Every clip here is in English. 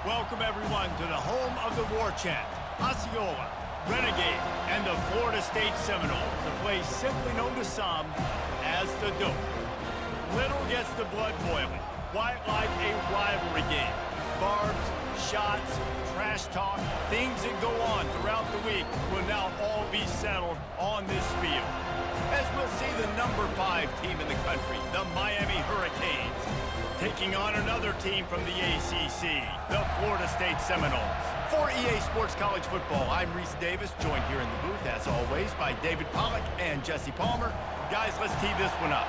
Welcome everyone to the home of the war chant, Osceola, Renegade, and the Florida State Seminoles, a place simply known to some as the Dope. Little gets the blood boiling, quite like a rivalry game. Barbs, shots, trash talk, things that go on throughout the week will now all be settled on this field. As we'll see the number 5 team in the country, the Miami Hurricanes, taking on another team from the ACC, the Florida State Seminoles. For EA Sports College Football, I'm Reese Davis, joined here in the booth, as always, by David Pollack and Jesse Palmer. Guys, let's tee this one up.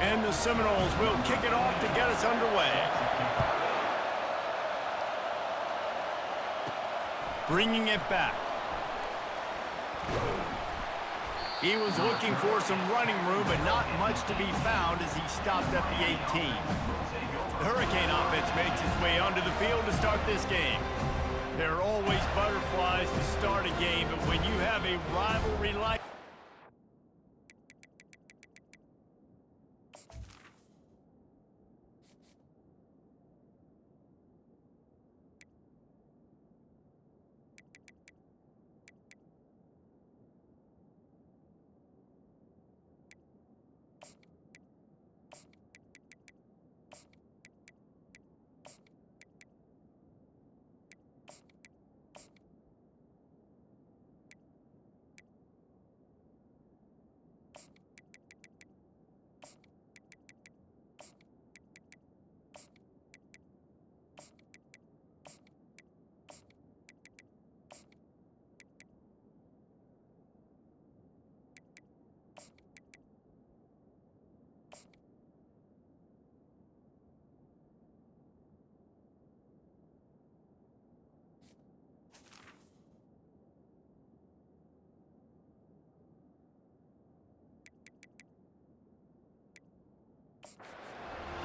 And the Seminoles will kick it off to get us underway. Bringing it back. He was looking for some running room, but not much to be found as he stopped at the 18. The Hurricane offense makes its way onto the field to start this game. There are always butterflies to start a game, but when you have a rivalry like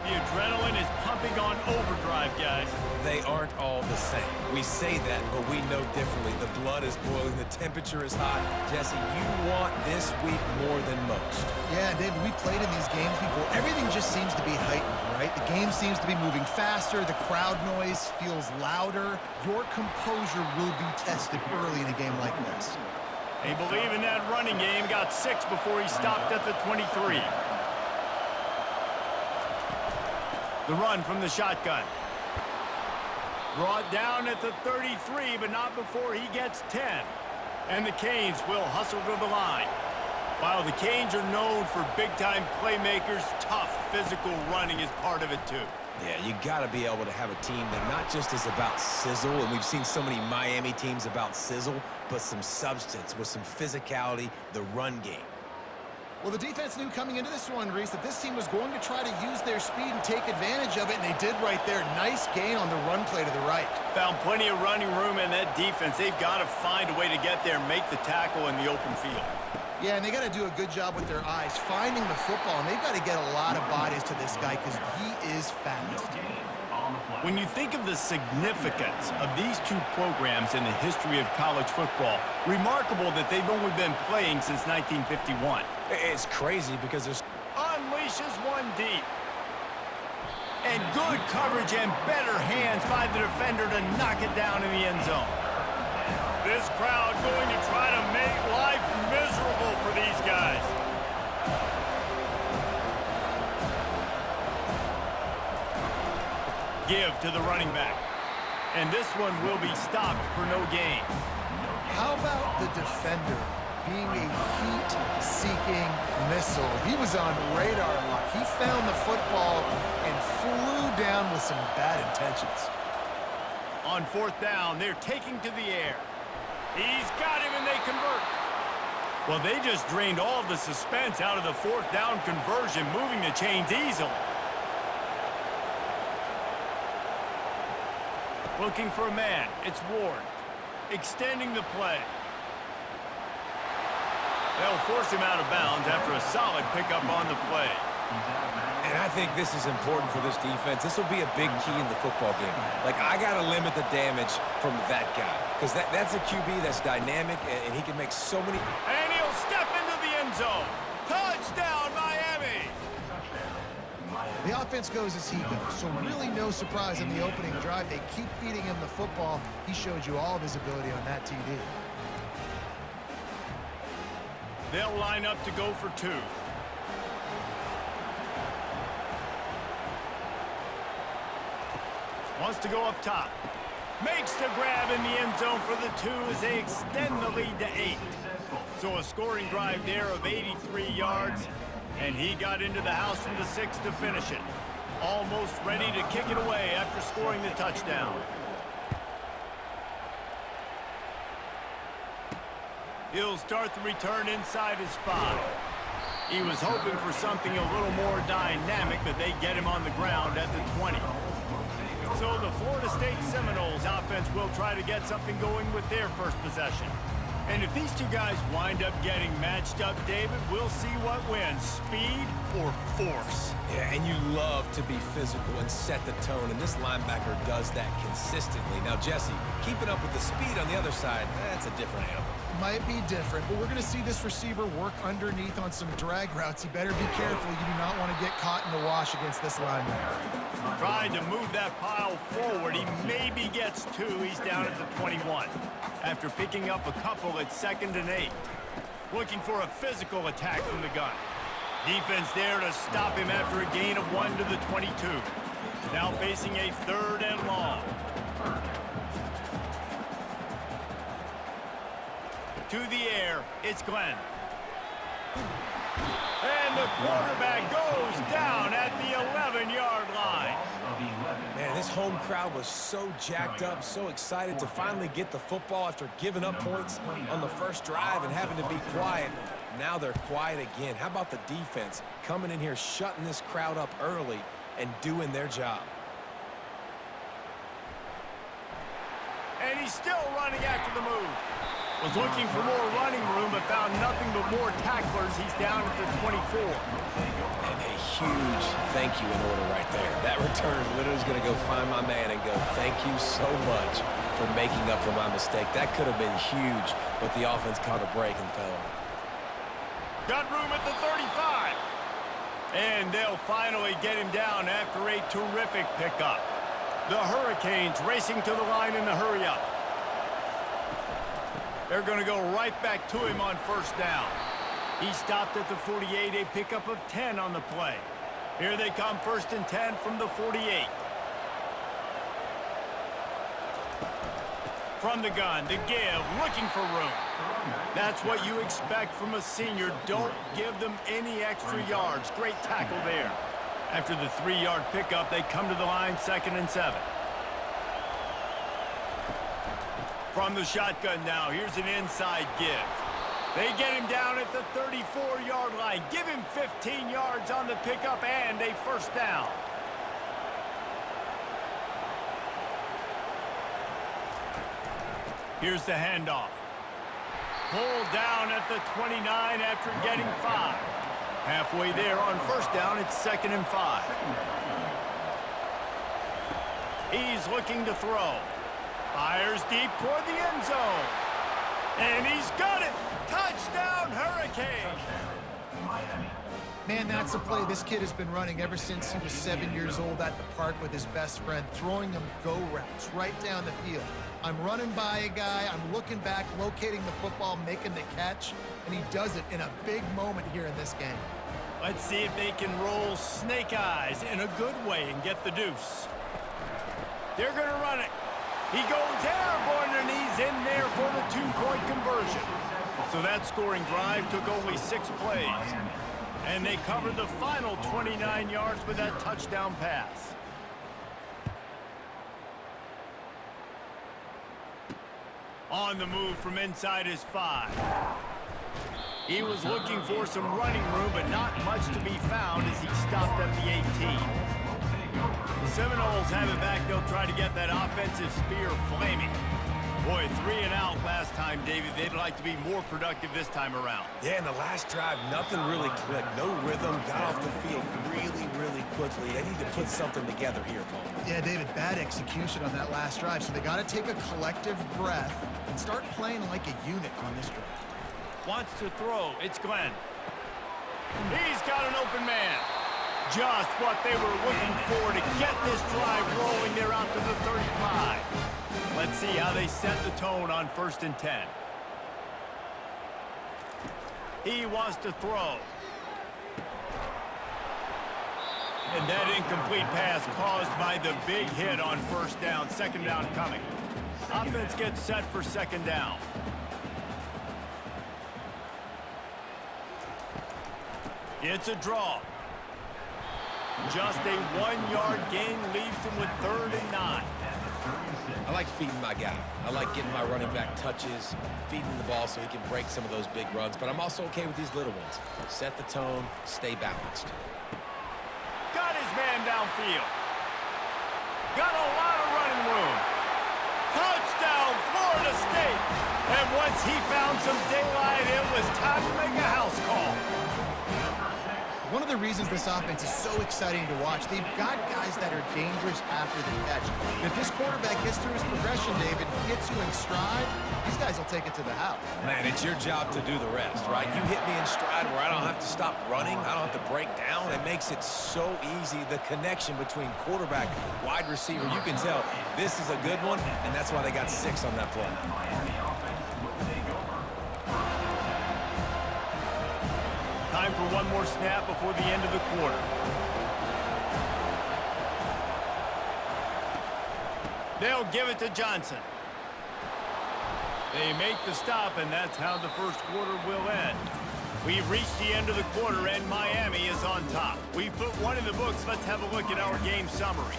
the adrenaline is pumping on overdrive, guys. They aren't all the same. We say that, but we know differently. The blood is boiling, the temperature is hot. Jesse, you want this week more than most. Yeah, David, we played in these games before. Everything just seems to be heightened, right? The game seems to be moving faster. The crowd noise feels louder. Your composure will be tested early in a game like this. They believe in that running game. Got 6 before he stopped at the 23. The run from the shotgun. Brought down at the 33, but not before he gets 10. And the Canes will hustle to the line. While the Canes are known for big-time playmakers, tough physical running is part of it too. Yeah, you got to be able to have a team that not just is about sizzle, and we've seen so many Miami teams about sizzle, but some substance with some physicality, the run game. Well, the defense knew coming into this one, Reese, that this team was going to try to use their speed and take advantage of it, and they did right there. Nice gain on the run play to the right. Found plenty of running room in that defense. They've got to find a way to get there and make the tackle in the open field. Yeah, and they got to do a good job with their eyes, finding the football, and they've got to get a lot of bodies to this guy because he is fast. When you think of the significance of these two programs in the history of college football, remarkable that they've only been playing since 1951. It's crazy because there's... Unleashes one deep. And good coverage and better hands by the defender to knock it down in the end zone. This crowd going to try to make life miserable for these guys. Give to the running back. And this one will be stopped for no gain. How about the defender being a heat-seeking missile? He was on radar lock. He found the football and flew down with some bad intentions. On 4th down, they're taking to the air. He's got him and they convert. Well, they just drained all the suspense out of the 4th down conversion, moving the chains easily. Looking for a man, it's Ward. Extending the play. They'll force him out of bounds after a solid pickup on the play. And I think this is important for this defense. This will be a big key in the football game. Like, I got to limit the damage from that guy. Because that's a QB that's dynamic, and he can make so many... And he'll step into the end offense goes as he goes. So really no surprise on the opening drive. They keep feeding him the football. He showed you all of his ability on that TD. They'll line up to go for 2. Wants to go up top. Makes the grab in the end zone for the 2 as they extend the lead to 8. So a scoring drive there of 83 yards, and he got into the house from the 6 to finish it. Almost ready to kick it away after scoring the touchdown. He'll start the return inside his 5. He was hoping for something a little more dynamic, but they get him on the ground at the 20. So the Florida State Seminoles offense will try to get something going with their first possession. And if these two guys wind up getting matched up, David, we'll see what wins, speed or force. Yeah, and you love to be physical and set the tone, and this linebacker does that consistently. Now, Jesse, keeping up with the speed on the other side, that's a different animal. Might be different, but we're going to see this receiver work underneath on some drag routes. You better be careful. You do not want to get caught in the wash against this linebacker. Trying to move that pile forward. He maybe gets 2. He's down at the 21. After picking up a couple at 2nd and 8. Looking for a physical attack from the gun. Defense there to stop him after a gain of 1 to the 22. Now facing a 3rd and long. To the air, it's Glenn. And the quarterback goes down at the 11-yard line. Man, this home crowd was so jacked up, so excited to finally get the football after giving up points on the first drive and having to be quiet. Now they're quiet again. How about the defense coming in here, shutting this crowd up early and doing their job? And he's still running after the move. Was looking for more running room, but found nothing but more tacklers. He's down at the 24. And a huge thank you in order right there. That return literally is going to go find my man and go, thank you so much for making up for my mistake. That could have been huge, but the offense caught a break and fell on it. Got room at the 35. And they'll finally get him down after a terrific pickup. The Hurricanes racing to the line in the hurry-up. They're going to go right back to him on first down. He stopped at the 48, a pickup of 10 on the play. Here they come, 1st and 10 from the 48. From the gun, the give, looking for room. That's what you expect from a senior. Don't give them any extra yards. Great tackle there. After the 3-yard pickup, they come to the line, 2nd and 7. From the shotgun now, here's an inside give. They get him down at the 34-yard line. Give him 15 yards on the pickup and a first down. Here's the handoff. Pulled down at the 29 after getting 5. Halfway there on first down, it's 2nd and 5. He's looking to throw. Fires deep toward the end zone. And he's got it. Touchdown, Hurricanes. Man, that's a play this kid has been running ever since he was 7 years old at the park with his best friend, throwing them go routes right down the field. I'm running by a guy, I'm looking back, locating the football, making the catch, and he does it in a big moment here in this game. Let's see if they can roll snake eyes in a good way and get the deuce. They're going to run it. He goes airborne, and he's in there for the 2-point conversion. So that scoring drive took only 6 plays. And they covered the final 29 yards with that touchdown pass. On the move from inside his 5. He was looking for some running room, but not much to be found as he stopped at the 18. The Seminoles have it back. They'll try to get that offensive spear flaming. Boy, 3 and out last time, David. They'd like to be more productive this time around. Yeah, in the last drive, nothing really clicked. No rhythm, got off the field really, really quickly. They need to put something together here, Paul. Yeah, David, bad execution on that last drive, so they got to take a collective breath and start playing like a unit on this drive. Wants to throw. It's Glenn. He's got an open man. Just what they were looking for to get this drive rolling there out to the 35. Let's see how they set the tone on 1st and 10. He wants to throw. And that incomplete pass caused by the big hit on 1st down. 2nd down coming. Offense gets set for 2nd down. It's a draw. Just a 1-yard gain leaves them with 3rd and 9. I like feeding my guy. I like getting my running back touches, feeding the ball so he can break some of those big runs, but I'm also okay with these little ones. Set the tone, stay balanced. Got his man downfield. Got a lot of running room. Touchdown, Florida State. And once he found some daylight, it was time to make a house call. One of the reasons this offense is so exciting to watch, they've got guys that are dangerous after the catch. If this quarterback gets through his progression, David, gets you in stride, these guys will take it to the house. Man, it's your job to do the rest, right? You hit me in stride where I don't have to stop running. I don't have to break down. It makes it so easy. The connection between quarterback, wide receiver, you can tell this is a good one, and that's why they got 6 on that play. Time for one more snap before the end of the quarter. They'll give it to Johnson. They make the stop, and that's how the 1st quarter will end. We've reached the end of the quarter, and Miami is on top. We've put one in the books. Let's have a look at our game summary.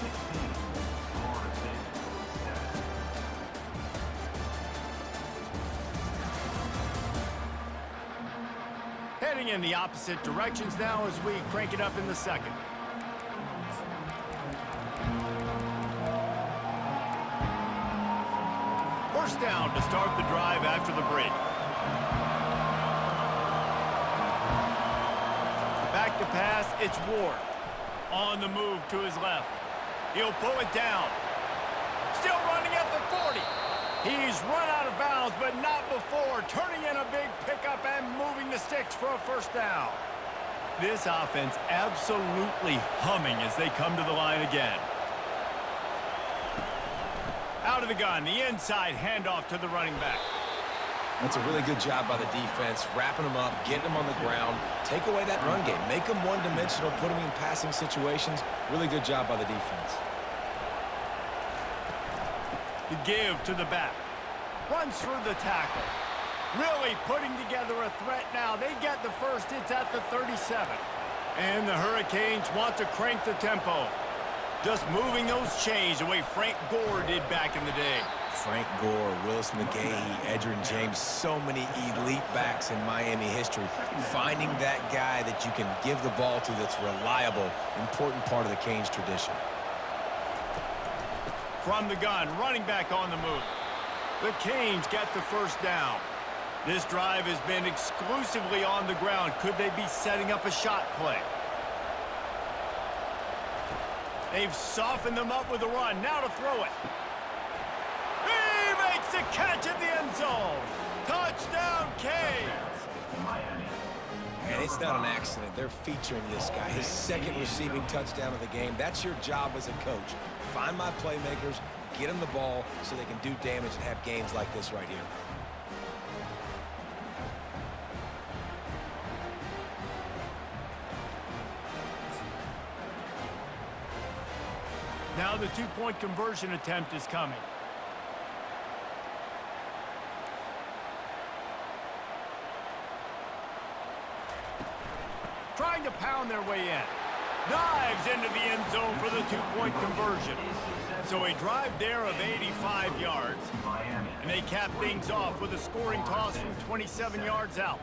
Heading in the opposite directions now as we crank it up in the 2nd. First down to start the drive after the break. Back to pass, it's Ward. On the move to his left. He'll pull it down. Still running at the 40. He's run out of bounds, but not before turning in a big pickup and moving the sticks for a 1st down. This offense absolutely humming as they come to the line again. Out of the gun, the inside handoff to the running back. That's a really good job by the defense, wrapping them up, getting them on the ground, take away that run game, make them one-dimensional, put them in passing situations. Really good job by the defense. The give to the back. Runs through the tackle. Really putting together a threat now. They get the 1st. It's at the 37. And the Hurricanes want to crank the tempo. Just moving those chains the way Frank Gore did back in the day. Frank Gore, Willis McGahee, Edgerrin James, so many elite backs in Miami history. Finding that guy that you can give the ball to that's reliable, important part of the Canes tradition. From the gun, running back on the move. The Canes get the 1st down. This drive has been exclusively on the ground. Could they be setting up a shot play? They've softened them up with a run. Now to throw it. He makes a catch in the end zone. Touchdown, Canes. And it's not an accident. They're featuring this guy. His 2nd receiving touchdown of the game. That's your job as a coach. Find my playmakers, get them the ball so they can do damage and have games like this right here. Now the 2-point conversion attempt is coming. Trying to pound their way in. Dives into the end zone for the 2-point conversion. So a drive there of 85 yards. And they cap things off with a scoring toss from 27 yards out.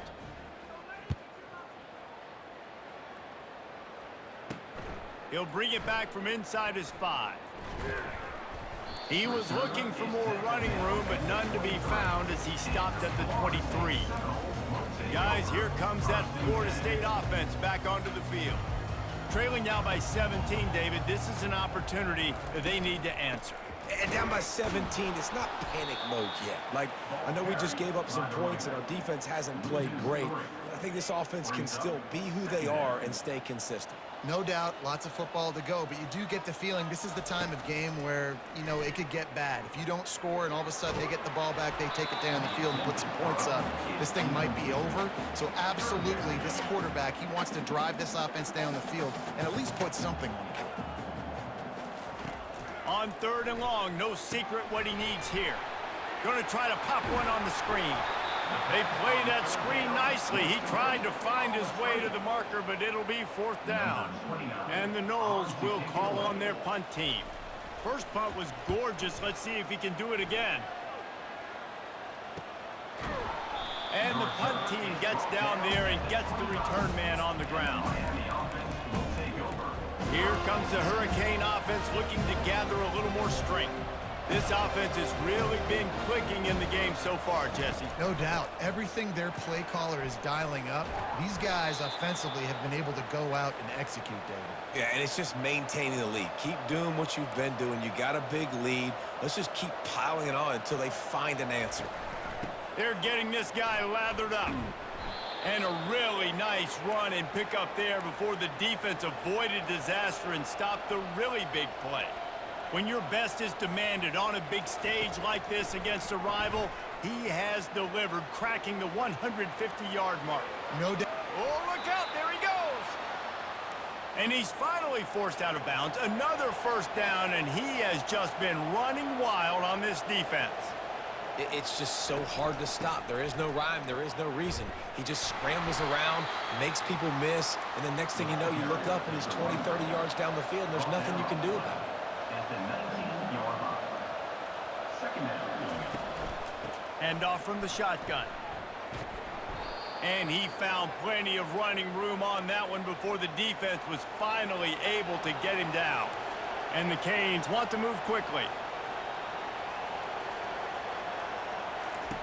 He'll bring it back from inside his 5. He was looking for more running room, but none to be found as he stopped at the 23. Guys, here comes that Florida State offense back onto the field. Trailing now by 17, David. This is an opportunity that they need to answer. And down by 17, it's not panic mode yet. Like, I know we just gave up some points and our defense hasn't played great. I think this offense can still be who they are and stay consistent. No doubt, lots of football to go, but you do get the feeling this is the time of game where, you know, it could get bad. If you don't score and all of a sudden they get the ball back, they take it down the field and put some points up, this thing might be over. So absolutely, this quarterback, he wants to drive this offense down the field and at least put something on the board. On 3rd and long, no secret what he needs here. Going to try to pop one on the screen. They play that screen nicely. He tried to find his way to the marker, but it'll be 4th down. And the Noles will call on their punt team. First punt was gorgeous. Let's see if he can do it again. And the punt team gets down there and gets the return man on the ground. Here comes the Hurricane offense looking to gather a little more strength. This offense has really been clicking in the game so far, Jesse. No doubt. Everything their play caller is dialing up, these guys offensively have been able to go out and execute, David. Yeah, and it's just maintaining the lead. Keep doing what you've been doing. You got a big lead. Let's just keep piling it on until they find an answer. They're getting this guy lathered up. And a really nice run and pick up there before the defense avoided disaster and stopped the really big play. When your best is demanded on a big stage like this against a rival, he has delivered, cracking the 150-yard mark. No doubt. Oh, look out, there he goes. And he's finally forced out of bounds. Another 1st down, and he has just been running wild on this defense. It's just so hard to stop. There is no rhyme. There is no reason. He just scrambles around, makes people miss, and the next thing you know, you look up and he's 20, 30 yards down the field, and there's nothing you can do about it. Hand off from the shotgun. And he found plenty of running room on that one before the defense was finally able to get him down. And the Canes want to move quickly.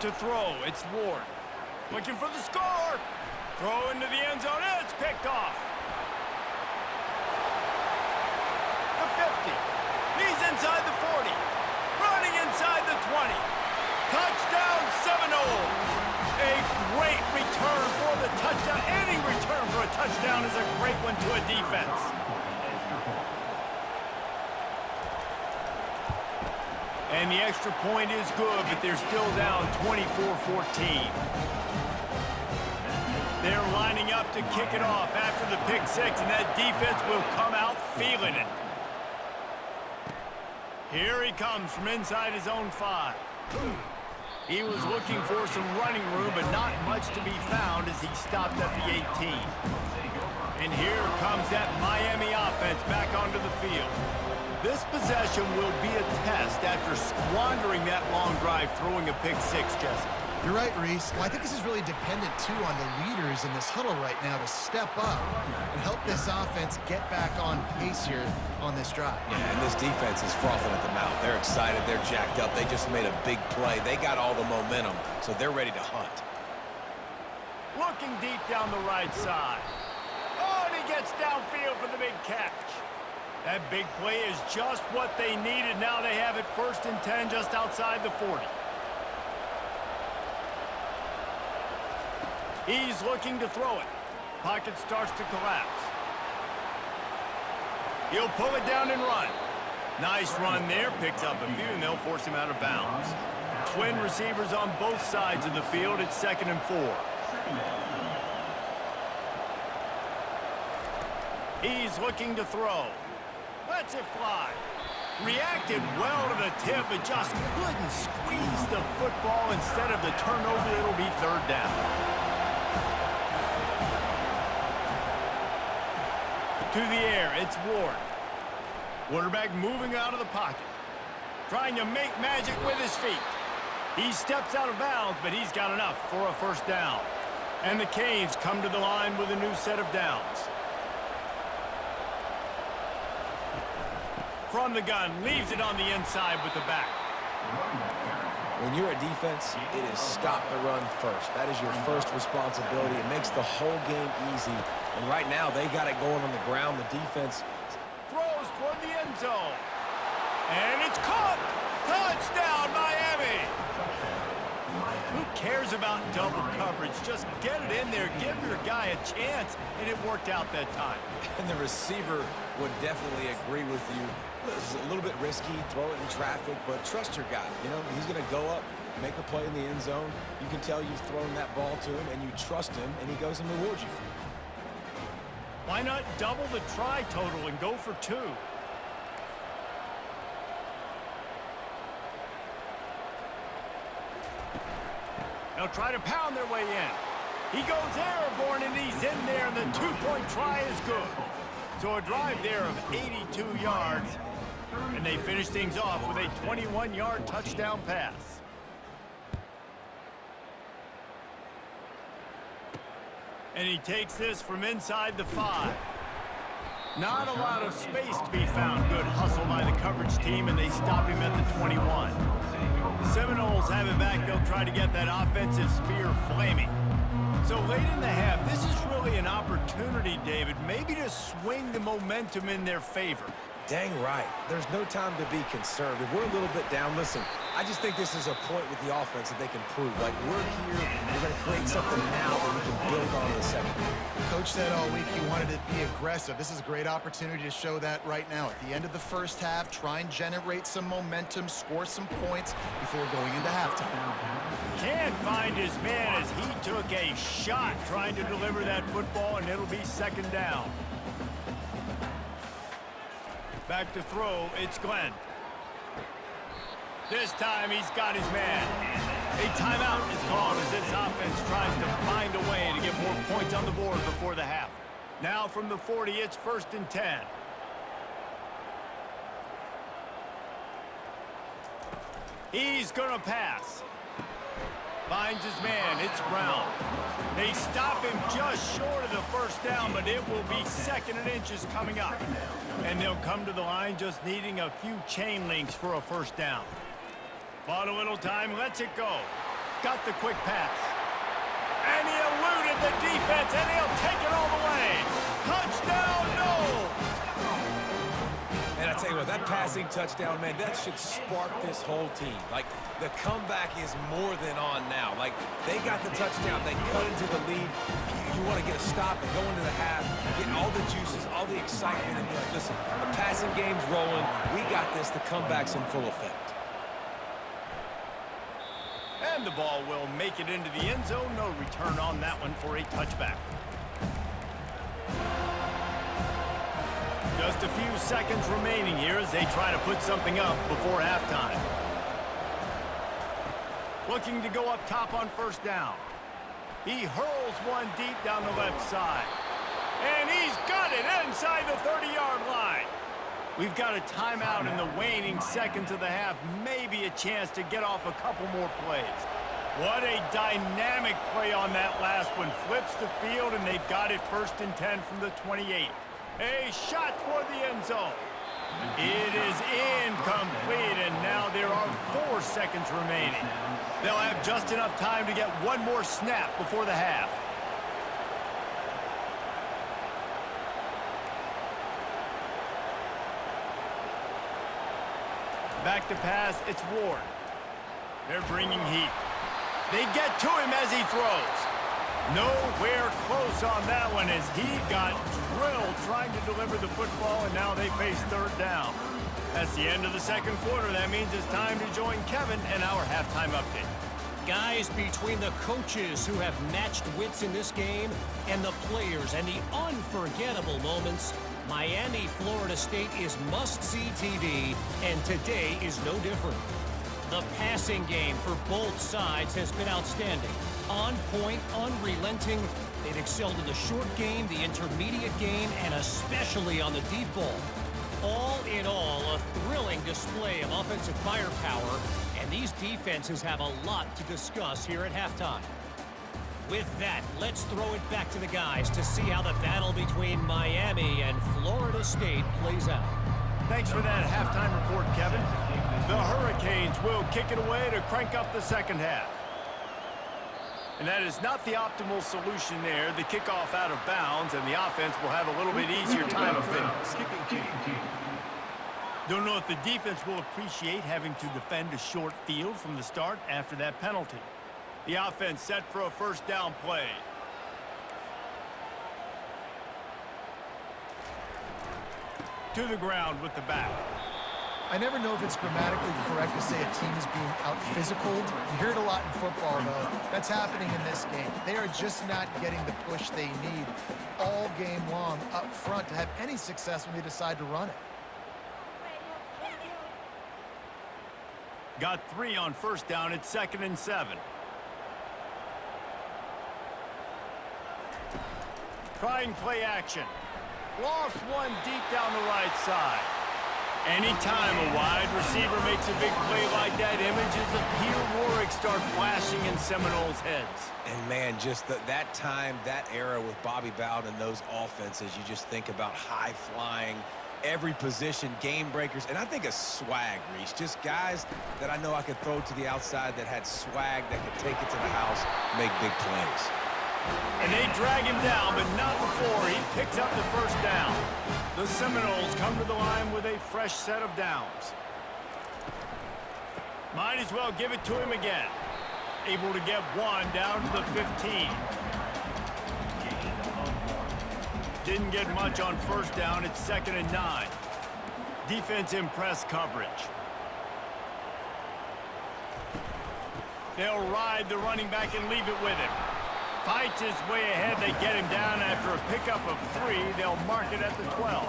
To throw, it's Ward. Looking for the score. Throw into the end zone, and it's picked off. The 50. He's inside the 40. Running inside the 20. Touchdown Seminoles. A great return for the touchdown. Any return for a touchdown is a great one to a defense. And the extra point is good, but they're still down 24-14. They're lining up to kick it off after the pick six, and that defense will come out feeling it. Here he comes from inside his own 5. He was looking for some running room, but not much to be found as he stopped at the 18. And here comes that MiAMi offense back onto the field. This possession will be a test after squandering that long drive throwing a pick six, Jesse. You're right, Reese. Well, I think this is really dependent, too, on the leaders in this huddle right now to step up and help this offense get back on pace here on this drive. Yeah, and this defense is frothing at the mouth. They're excited. They're jacked up. They just made a big play. They got all the momentum, so they're ready to hunt. Looking deep down the right side. Oh, and he gets downfield for the big catch. That big play is just what they needed. Now they have it 1st and 10 just outside the 40. He's looking to throw it. Pocket starts to collapse. He'll pull it down and run. Nice run there. Picks up a few, and they'll force him out of bounds. Twin receivers on both sides of the field. It's 2nd and 4. He's looking to throw. Lets it fly. Reacted well to the tip, but just couldn't squeeze the football. Instead of the turnover, it'll be 3rd down. To the air, it's Ward. Quarterback moving out of the pocket. Trying to make magic with his feet. He steps out of bounds, but he's got enough for a 1st down. And the Canes come to the line with a new set of downs. From the gun, leaves it on the inside with the back. When you're a defense, it is stop the run first. That is your first responsibility. It makes the whole game easy. And right now, they got it going on the ground. The defense throws toward the end zone. And it's caught! Touchdown, MiAMi! Who cares about double coverage? Just get it in there, give your guy a chance, and it worked out that time. And the receiver would definitely agree with you. It's a little bit risky, throw it in traffic, but trust your guy. You know, he's going to go up, make a play in the end zone. You can tell you've thrown that ball to him, and you trust him, and he goes and rewards you for it. Why not double the try total and go for 2? They'll try to pound their way in. He goes airborne, and he's in there, and the 2-point try is good. So a drive there of 82 yards, and they finish things off with a 21-yard touchdown pass. And he takes this from inside the 5. Not a lot of space to be found. Good hustle by the coverage team, and they stop him at the 21. The Seminoles have it back. They'll try to get that offensive spear flaming. So late in the half, this is really an opportunity, David, maybe to swing the momentum in their favor. Dang right. There's no time to be conservative. We're a little bit down. Listen, I just think this is a point with the offense that they can prove. Like, we're here, we're going to create something now that we can build on in the second. Coach said all week he wanted to be aggressive. This is a great opportunity to show that right now. At the end of the first half, try and generate some momentum, score some points before going into halftime. Can't find his man as he took a shot trying to deliver that football, and it'll be second down. Back to throw, it's Glenn. This time he's got his man. A timeout is called as this offense tries to find a way to get more points on the board before the half. Now from the 40, it's 1st and 10. He's gonna pass. Finds his man, it's Brown. They stop him just short of the first down, but it will be 2nd and inches coming up. And they'll come to the line just needing a few chain links for a first down. Bought a little time, lets it go. Got the quick pass. And he eluded the defense, and he'll take it all the way. Touchdown, no! And I tell you what, that passing touchdown, man, that should spark this whole team. Like, the comeback is more than on now. Like, they got the touchdown. They cut into the lead. You want to get a stop and go into the half, get all the juices, all the excitement, and be like, listen, the passing game's rolling. We got this. The comeback's in full effect. And the ball will make it into the end zone. No return on that one for a touchback. Just a few seconds remaining here as they try to put something up before halftime. Looking to go up top on first down. He hurls one deep down the left side. And he's got it inside the 30-yard line. We've got a timeout in the waning seconds of the half. Maybe a chance to get off a couple more plays. What a dynamic play on that last one. Flips the field, and they've got it 1st and 10 from the 28. A shot toward the end zone. It is incomplete, and now there are 4 seconds remaining. They'll have just enough time to get one more snap before the half. Back to pass, it's Ward. They're bringing heat. They get to him as he throws. Nowhere close on that one as he got drilled trying to deliver the football, and now they face 3rd down. That's the end of the second quarter. That means it's time to join Kevin and our halftime update. Guys, between the coaches who have matched wits in this game and the players and the unforgettable moments, Miami, Florida State is must-see TV, and today is no different. The passing game for both sides has been outstanding. On point, unrelenting. They've excelled in the short game, the intermediate game, and especially on the deep ball. All in all, a thrilling display of offensive firepower, and these defenses have a lot to discuss here at halftime. With that, let's throw it back to the guys to see how the battle between Miami and Florida State plays out. Thanks for that halftime report, Kevin. The Hurricanes will kick it away to crank up the second half. And that is not the optimal solution there. The kickoff out of bounds, and the offense will have a little bit easier time of things. Don't know if the defense will appreciate having to defend a short field from the start after that penalty. The offense set for a first down play. To the ground with the back. I never know if it's grammatically correct to say a team is being out-physicaled. You hear it a lot in football, though. That's happening in this game. They are just not getting the push they need all game long up front to have any success when they decide to run it. Got 3 on first down. It's 2nd and 7. Trying play action. Lost one deep down the right side. Anytime a wide receiver makes a big play like that, images of Peter Warwick start flashing in Seminoles' heads. And, man, just that time, that era with Bobby Bowden and those offenses, you just think about high-flying, every position, game breakers, and I think a swag, Reese. Just guys that I know I could throw to the outside that had swag, that could take it to the house, make big plays. And they drag him down, but not before he picks up the first down. The Seminoles come to the line with a fresh set of downs. Might as well give it to him again. Able to get 1 down to the 15. Didn't get much on first down. It's 2nd and 9. Defense in press coverage. They'll ride the running back and leave it with him. Fights his way ahead. They get him down after a pickup of 3. They'll mark it at the 12.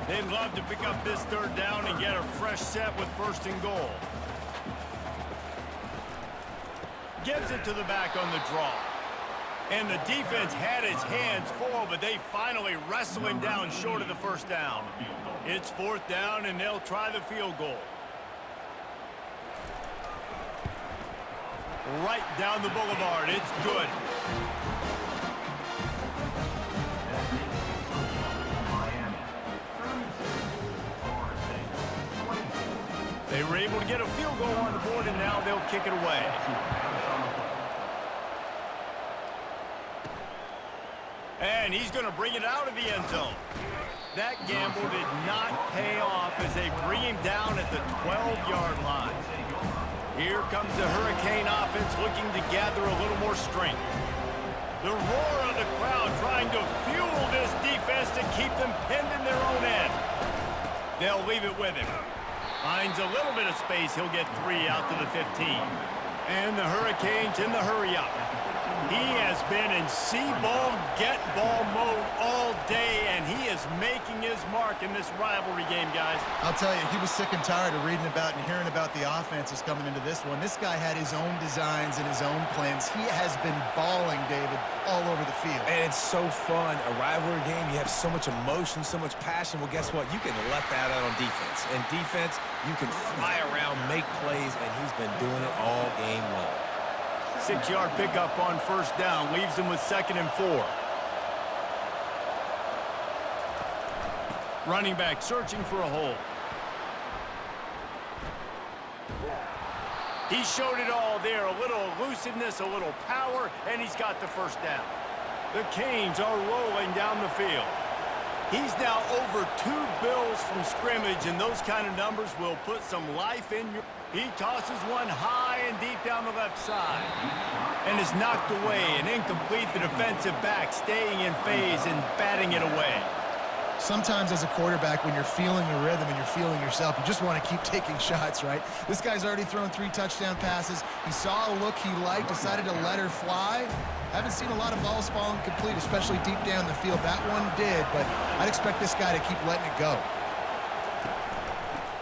They'd love to pick up this 3rd down and get a fresh set with 1st and goal. Gives it to the back on the draw. And the defense had his hands full, but they finally wrestle him down short of the first down. It's 4th down, and they'll try the field goal. Right down the boulevard. It's good. They were able to get a field goal on the board, and now they'll kick it away. And he's going to bring it out of the end zone. That gamble did not pay off as they bring him down at the 12-yard line. Here comes the Hurricane offense looking to gather a little more strength. The roar of the crowd trying to fuel this defense to keep them pinned in their own end. They'll leave it with him. Finds a little bit of space. He'll get 3 out to the 15. And the Hurricanes in the hurry-up. He has been in see-ball, get-ball mode all day, and he is making his mark in this rivalry game, guys. I'll tell you, he was sick and tired of reading about and hearing about the offenses coming into this one. This guy had his own designs and his own plans. He has been balling, David, all over the field. And it's so fun. A rivalry game, you have so much emotion, so much passion. Well, guess what? You can let that out on defense. And defense, you can fly around, make plays, and he's been doing it all game long. 6-yard pickup on first down. Leaves him with 2nd and 4. Running back searching for a hole. He showed it all there. A little elusiveness, a little power, and he's got the first down. The Canes are rolling down the field. He's now over 2 bills from scrimmage, and those kind of numbers will put some life in your... He tosses one high and deep down the left side. And is knocked away and incomplete. The defensive back staying in phase and batting it away. Sometimes as a quarterback, when you're feeling the rhythm and you're feeling yourself, you just want to keep taking shots, right? This guy's already thrown 3 touchdown passes. He saw a look he liked, decided to let her fly. Haven't seen a lot of balls falling complete, especially deep down the field. That one did, but I'd expect this guy to keep letting it go.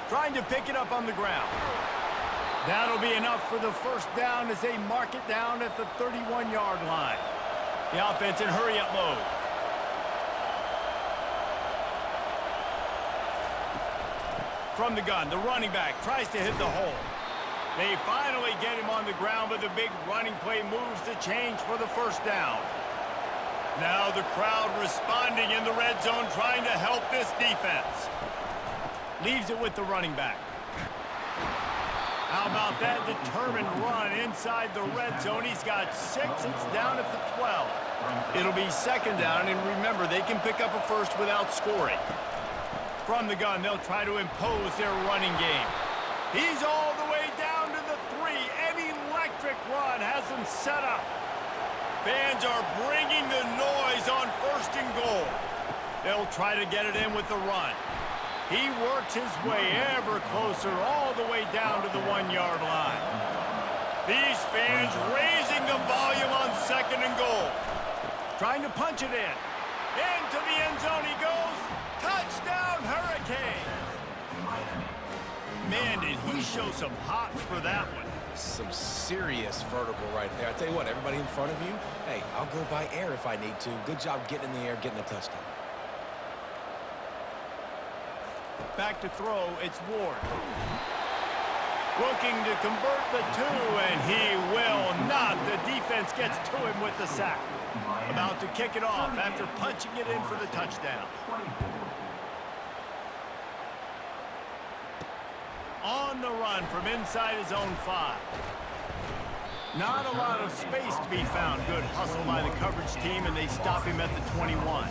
Trying to pick it up on the ground. That'll be enough for the first down as they mark it down at the 31-yard line. The offense in hurry-up mode. From the gun, the running back tries to hit the hole. They finally get him on the ground, but the big running play moves the change for the first down. Now the crowd responding in the red zone, trying to help this defense. Leaves it with the running back. How about that determined run inside the red zone? He's got 6. It's down at the 12. It'll be 2nd down, and remember, they can pick up a first without scoring. From the gun, they'll try to impose their running game. He's all the way down to the 3. An electric run has them set up. Fans are bringing the noise on 1st and goal. They'll try to get it in with the run. He works his way ever closer all the way down to the 1-yard line. These fans raising the volume on 2nd and goal. Trying to punch it in. Into the end zone he goes. Touchdown, Hurricanes. Man, did he show some hops for that one. Some serious vertical right there. I tell you what, everybody in front of you, hey, I'll go by air if I need to. Good job getting in the air, getting a touchdown. Back to throw, it's Ward. Looking to convert the 2, and he will not. The defense gets to him with the sack. About to kick it off after punching it in for the touchdown. On the run from inside his own 5. Not a lot of space to be found. Good hustle by the coverage team, and they stop him at the 21.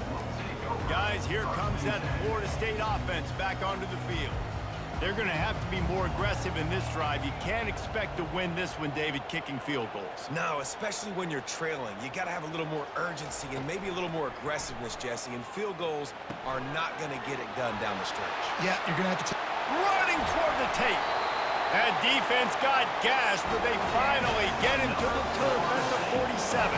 Guys, here comes that Florida State offense back onto the field. They're going to have to be more aggressive in this drive. You can't expect to win this one, David, kicking field goals. No, especially when you're trailing. You got to have a little more urgency and maybe a little more aggressiveness, Jesse. And field goals are not going to get it done down the stretch. Yeah, you're going to have to... Running toward the tape. That defense got gashed, but they finally get him to the turf at the 47.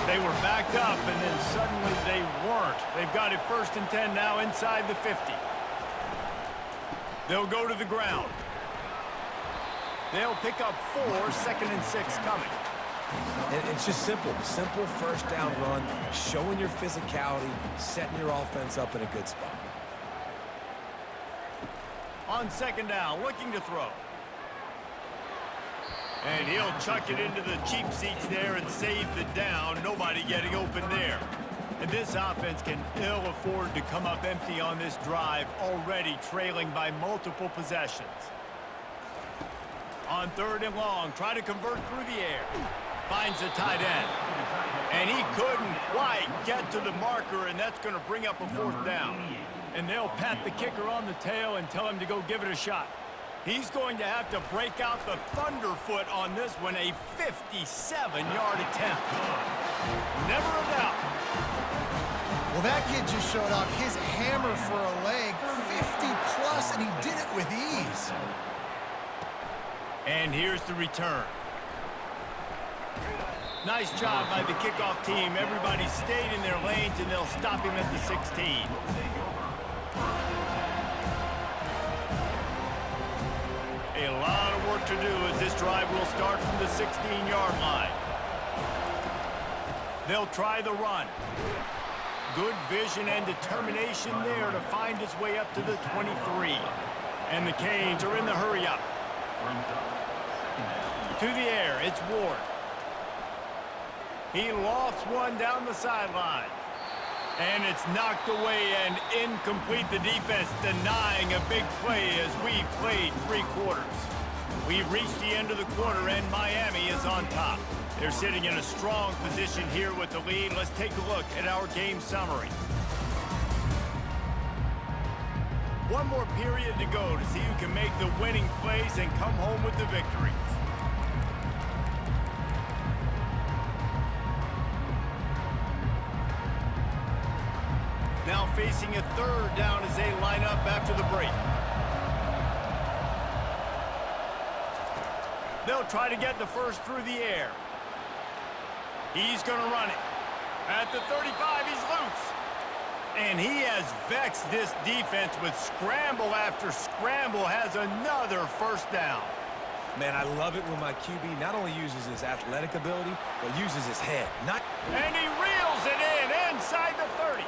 They were backed up, and then suddenly they weren't. They've got it 1st and 10 now inside the 50. They'll go to the ground. They'll pick up 4, 2nd and 6 coming. And it's just simple. Simple 1st down run, showing your physicality, setting your offense up in a good spot. On 2nd down, looking to throw. And he'll chuck it into the cheap seats there and save the down. Nobody getting open there. And this offense can ill afford to come up empty on this drive, already trailing by multiple possessions. On 3rd and long, try to convert through the air. Finds the tight end. And he couldn't quite get to the marker, and that's going to bring up a 4th down. And they'll pat the kicker on the tail and tell him to go give it a shot. He's going to have to break out the thunderfoot on this one, a 57-yard attempt. Never a doubt. Well, that kid just showed off his hammer for a leg, 50+, and he did it with ease. And here's the return. Nice job by the kickoff team. Everybody stayed in their lanes, and they'll stop him at the 16. A lot of work to do as this drive will start from the 16-yard line. They'll try the run. Good vision and determination there to find his way up to the 23. And the Canes are in the hurry-up. To the air, it's Ward. He lofts one down the sideline. And it's knocked away and incomplete. The defense denying a big play as we've played 3 quarters. We've reached the end of the quarter, and MiAMi is on top. They're sitting in a strong position here with the lead. Let's take a look at our game summary. One more period to go to see who can make the winning plays and come home with the victory. Now facing a 3rd down as they line up after the break. They'll try to get the 1st through the air. He's going to run it. At the 35, he's loose. And he has vexed this defense with scramble after scramble, has another 1st down. Man, I love it when my QB not only uses his athletic ability, but uses his head. And he reels it in inside the 30.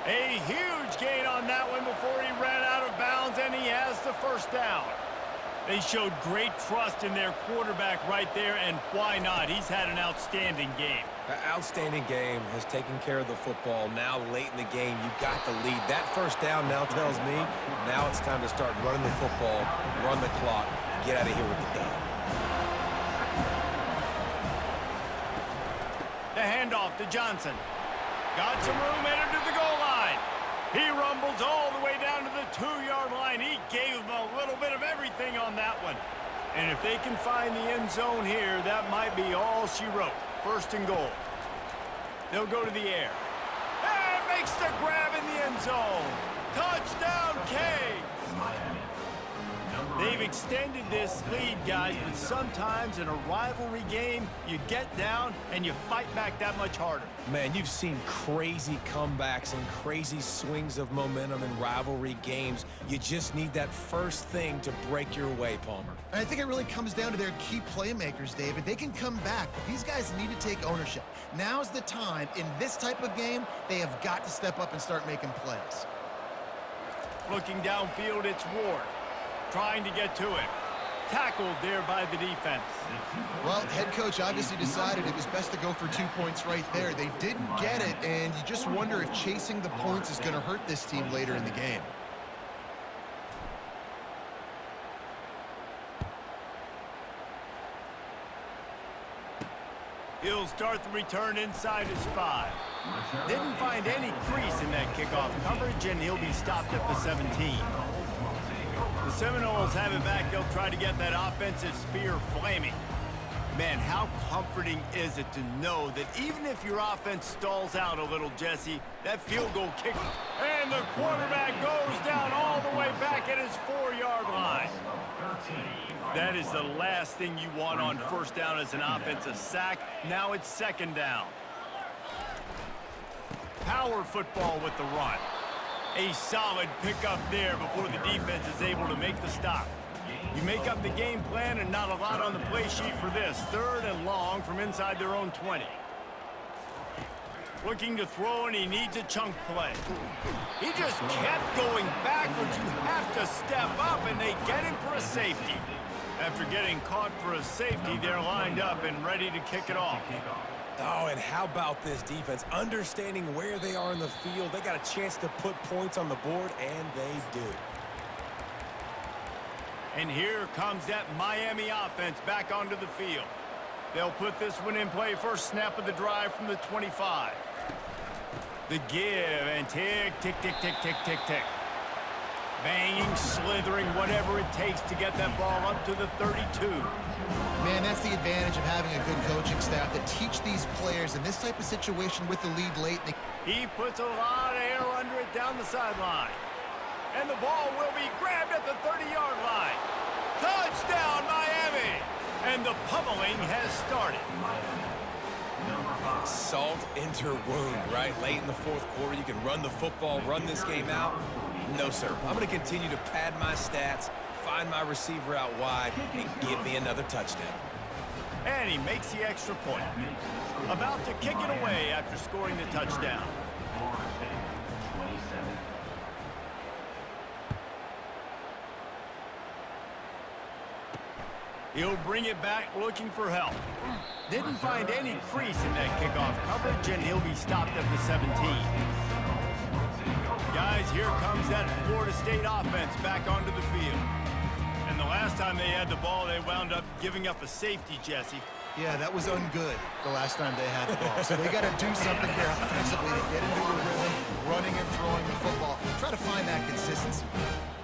A huge gain on that one before he ran out of bounds, and he has the 1st down. They showed great trust in their quarterback right there, and why not? He's had an outstanding game. An outstanding game, has taken care of the football. Now, late in the game, you got the lead. That 1st down now tells me now it's time to start running the football, run the clock, get out of here with the dub. The handoff to Johnson. Got some room, entered to the goal line. He rumbles all the way down to the 2-yard line. He gave him a little bit of everything on that one. And if they can find the end zone here, that might be all she wrote. First and goal. They'll go to the air. And makes the grab in the end zone. Touchdown, Canes! They've extended this lead, guys, but sometimes in a rivalry game, you get down and you fight back that much harder. Man, you've seen crazy comebacks and crazy swings of momentum in rivalry games. You just need that first thing to break your way, Palmer. And I think it really comes down to their key playmakers, David. They can come back, but these guys need to take ownership. Now's the time. In this type of game, they have got to step up and start making plays. Looking downfield, it's Ward. Trying to get to it. Tackled there by the defense. Well, head coach obviously decided it was best to go for 2 points right there. They didn't get it, and you just wonder if chasing the points is going to hurt this team later in the game. He'll start the return inside his 5. Didn't find any crease in that kickoff coverage, and he'll be stopped at the 17. The Seminoles have it back. They'll try to get that offensive spear flaming. Man, how comforting is it to know that even if your offense stalls out a little, Jesse, that field goal kick, and the quarterback goes down all the way back at his 4-yard line. That is the last thing you want on first down as an offensive sack. Now it's second down. Power football with the run. A solid pickup there before the defense is able to make the stop. You make up the game plan and not a lot on the play sheet for this. 3rd and long from inside their own 20. Looking to throw, and he needs a chunk play. He just kept going backwards. You have to step up, and they get him for a safety. After getting caught for a safety, they're lined up and ready to kick it off. Oh, and how about this defense? Understanding where they are in the field. They got a chance to put points on the board, and they do. And here comes that MiAMi offense back onto the field. They'll put this one in play first snap of the drive from the 25. The give and tick, tick, tick, tick, tick, tick, tick. Banging, slithering, whatever it takes to get that ball up to the 32. Man, that's the advantage of having a good coaching staff that teach these players in this type of situation with the lead late. He puts a lot of air under it down the sideline. And the ball will be grabbed at the 30-yard line. Touchdown, MiAMi! And the pummeling has started. Salt enter wound, right? Late in the 4th quarter, you can run the football, run this game out. No, sir. I'm going to continue to pad my stats, find my receiver out wide, and give me another touchdown. And he makes the extra point. About to kick it away after scoring the touchdown. He'll bring it back looking for help. Didn't find any crease in that kickoff coverage, and he'll be stopped at the 17. Guys, here comes that Florida State offense back onto the field. And the last time they had the ball, they wound up giving up a safety, Jesse. Yeah, that was ungood the last time they had the ball. So they got to do something here offensively to get into a rhythm, running and throwing the football. Try to find that consistency.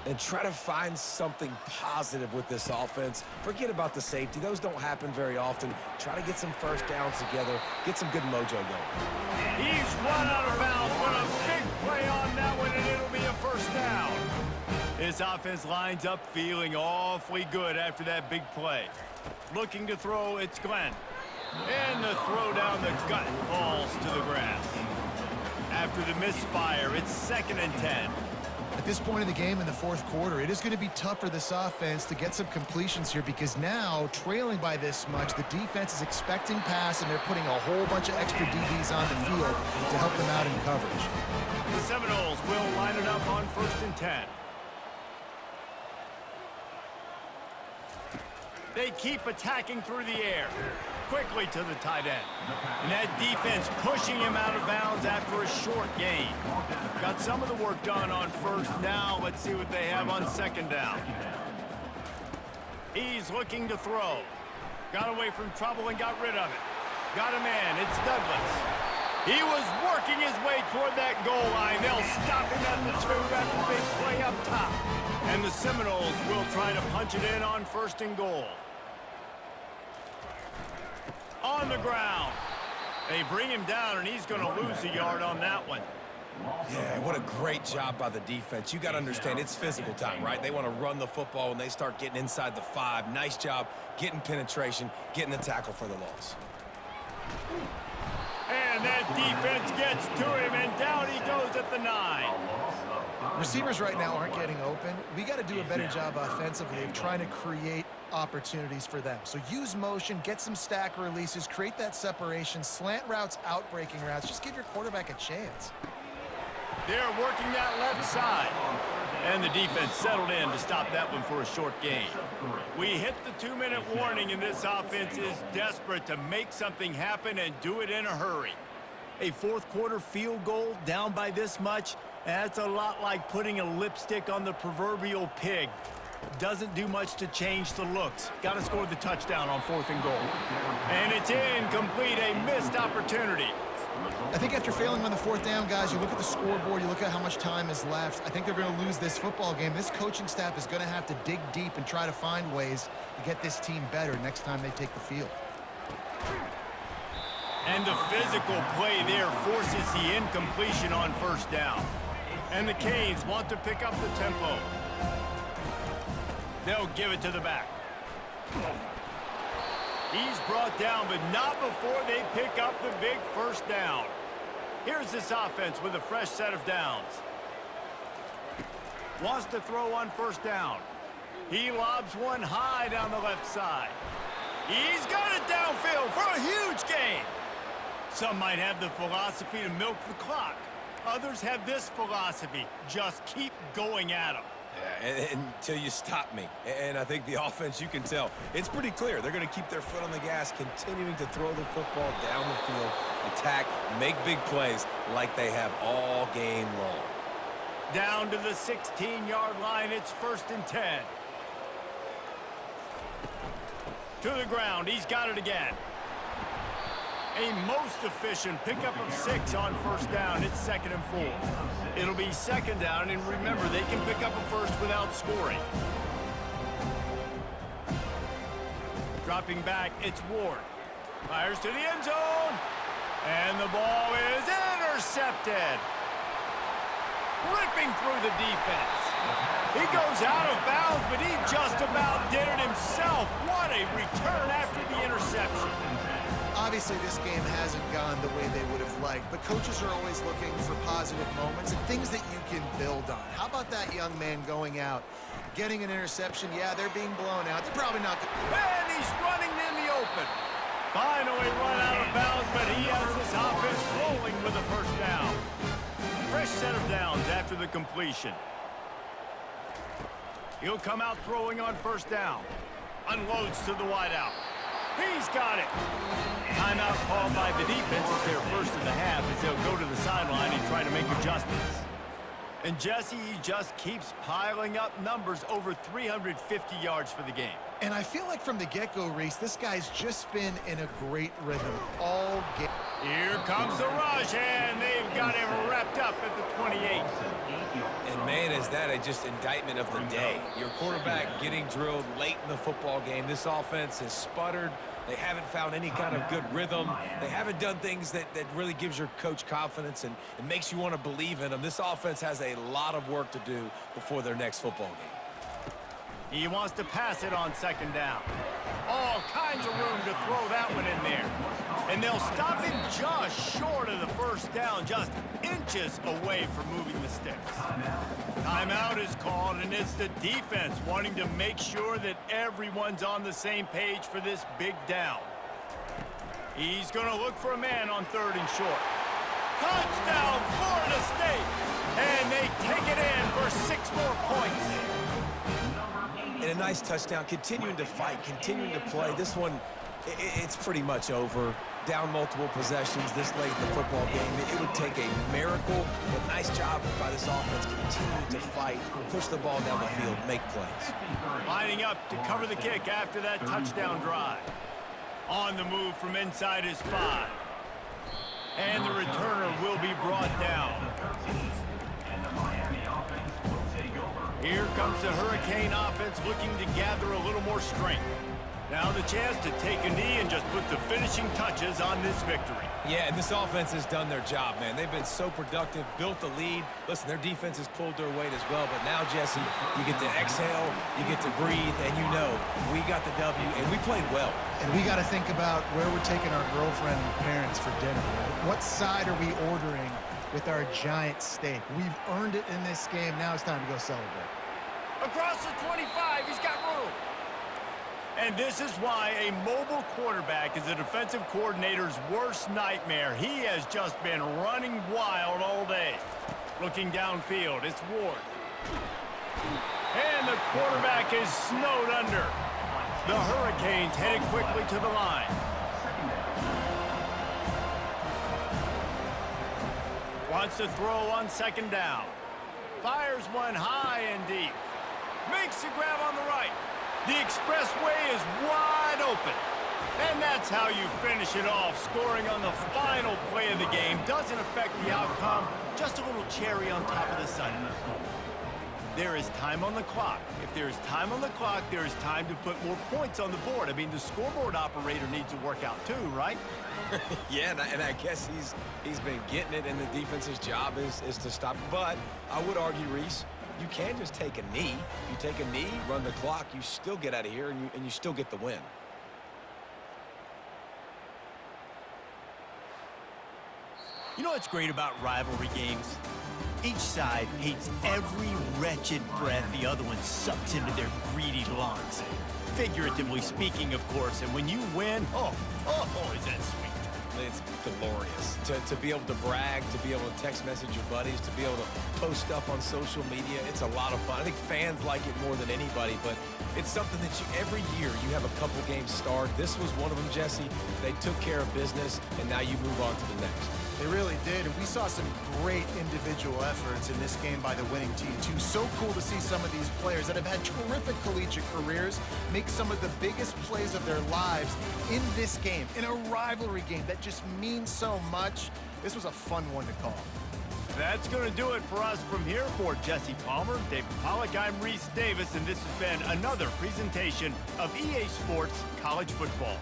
And try to find something positive with this offense. Forget about the safety. Those don't happen very often. Try to get some first downs together. Get some good mojo going. He's run out of bounds, but a big play on that one, and it'll be a first down. His offense lines up feeling awfully good after that big play. Looking to throw, it's Glenn. And the throw down the gut falls to the grass. After the misfire, it's 2nd and 10. At this point in the game in the 4th quarter, it is going to be tough for this offense to get some completions here because now, trailing by this much, the defense is expecting pass, and they're putting a whole bunch of extra DBs on the field to help them out in coverage. The Seminoles will line it up on 1st and 10. They keep attacking through the air. Quickly to the tight end. And that defense pushing him out of bounds after a short gain. Got some of the work done on first. Now let's see what they have on 2nd down. He's looking to throw. Got away from trouble and got rid of it. Got a man. It's Douglas. He was working his way toward that goal line. They'll stop him at the 2 after the big play up top. And the Seminoles will try to punch it in on 1st and goal. On the ground. They bring him down, and he's going to lose a yard on that one. Yeah, what a great job by the defense. You got to understand, it's physical time, right? They want to run the football when they start getting inside the 5. Nice job getting penetration, getting the tackle for the loss. And that defense gets to him, and down he goes at the 9. Receivers right now aren't getting open. We got to do a better job offensively of trying to create opportunities for them. So use motion, get some stack releases, create that separation, slant routes, out-breaking routes. Just give your quarterback a chance. They're working that left side. And the defense settled in to stop that one for a short gain. We hit the 2-minute warning, and this offense is desperate to make something happen and do it in a hurry. A 4th quarter field goal down by this much, that's a lot like putting a lipstick on the proverbial pig. Doesn't do much to change the looks. Got to score the touchdown on 4th and goal. And it's incomplete, a missed opportunity. I think after failing on the 4th down, guys, you look at the scoreboard, you look at how much time is left. I think they're going to lose this football game. This coaching staff is going to have to dig deep and try to find ways to get this team better next time they take the field. And the physical play there forces the incompletion on 1st down. And the Canes want to pick up the tempo. They'll give it to the back. He's brought down, but not before they pick up the big 1st down. Here's this offense with a fresh set of downs. Wants to throw on 1st down. He lobs one high down the left side. He's got it downfield for a huge gain. Some might have the philosophy to milk the clock. Others have this philosophy, just keep going at them. Yeah, until you stop me. And I think the offense, you can tell, it's pretty clear. They're going to keep their foot on the gas, continuing to throw the football down the field, attack, make big plays like they have all game long. Down to the 16-yard line, it's 1st and 10. To the ground, he's got it again. A most efficient pickup of 6 on 1st down. It's 2nd and 4. It'll be 2nd down, and remember, they can pick up a 1st without scoring. Dropping back, it's Ward. Fires to the end zone, and the ball is intercepted. Ripping through the defense. He goes out of bounds, but he just about did it himself. What a return after the interception. Obviously, this game hasn't gone the way they would have liked, but coaches are always looking for positive moments and things that you can build on. How about that young man going out, getting an interception? Yeah, they're being blown out. They're probably not good. And he's running in the open. Finally run out of bounds, but he has this offense rolling with a 1st down. Fresh set of downs after the completion. He'll come out throwing on 1st down. Unloads to the wideout. He's got it. Timeout called by the defense. It's their 1st of the half as they'll go to the sideline and try to make adjustments. And Jesse, he just keeps piling up numbers, over 350 yards for the game. And I feel like from the get-go, Reese, this guy's just been in a great rhythm all game. Here comes the rush, and they've got him wrapped up at the 28. And man, is that a just indictment of the day. Your quarterback getting drilled late in the football game. This offense has sputtered. They haven't found any kind of good rhythm. They haven't done things that really gives your coach confidence and makes you want to believe in them. This offense has a lot of work to do before their next football game. He wants to pass it on 2nd down. All kinds of room to throw that one in there. And they'll stop him just short of the 1st down, just inches away from moving the sticks. Timeout is called, and it's the defense wanting to make sure that everyone's on the same page for this big down. He's going to look for a man on 3rd and short. Touchdown, Florida State! And they take it in for 6 more points. And a nice touchdown, continuing to fight, continuing to play. This one, it's pretty much over. Down multiple possessions this late in the football game. It would take a miracle, but nice job by this offense continuing to fight, push the ball down the field, make plays. Lining up to cover the kick after that touchdown drive. On the move from inside his 5. And the returner will be brought down. Here comes the Hurricane offense looking to gather a little more strength. Now the chance to take a knee and just put the finishing touches on this victory. Yeah, and this offense has done their job, man. They've been so productive, built the lead. Listen, their defense has pulled their weight as well. But now, Jesse, you get to exhale, you get to breathe, and you know we got the W, and we played well. And we got to think about where we're taking our girlfriend and parents for dinner, right? What side are we ordering with our giant steak? We've earned it in this game. Now it's time to go celebrate. Across the 25, he's got room. And this is why a mobile quarterback is a defensive coordinator's worst nightmare. He has just been running wild all day. Looking downfield, it's Ward. And the quarterback is snowed under. The Hurricanes headed quickly to the line. Wants to throw on second down. Fires one high and deep. Makes the grab on the right. The expressway is wide open. And that's how you finish it off. Scoring on the final play of the game doesn't affect the outcome. Just a little cherry on top of the sundae. There is time on the clock. If there is time on the clock, there is time to put more points on the board. I mean, the scoreboard operator needs to work out too, right? Yeah, and I guess he's been getting it, and the defense's job is to stop. But I would argue, Reese, you can't just take a knee. If you take a knee, run the clock, you still get out of here, and you still get the win. You know what's great about rivalry games? Each side hates every wretched breath the other one sucks into their greedy lungs. Figuratively speaking, of course, and when you win, oh, is that sweet. It's glorious to be able to brag, to be able to text message your buddies, to be able to post stuff on social media. It's a lot of fun. I think fans like it more than anybody, but it's something that every year you have a couple games start. This was one of them, Jesse. They took care of business, and now you move on to the next. They really did, and we saw some great individual efforts in this game by the winning team, too. So cool to see some of these players that have had terrific collegiate careers make some of the biggest plays of their lives in this game, in a rivalry game that just means so much. This was a fun one to call. That's going to do it for us from here. For Jesse Palmer, David Pollack, I'm Reese Davis, and this has been another presentation of EA Sports College Football.